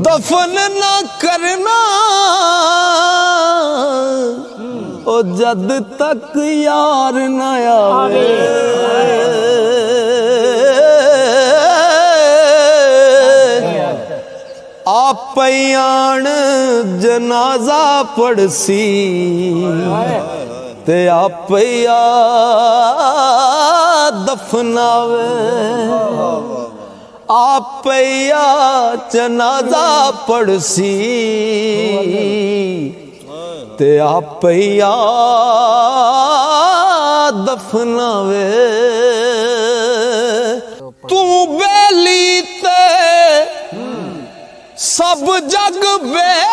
दफन ना करना ओ जद तक यार ना आवे आप आण जनाजा पड़सी ते आप दफनावे आप जनाजा पड़सी ते आप दफनावे तू बेली ते सब जग बे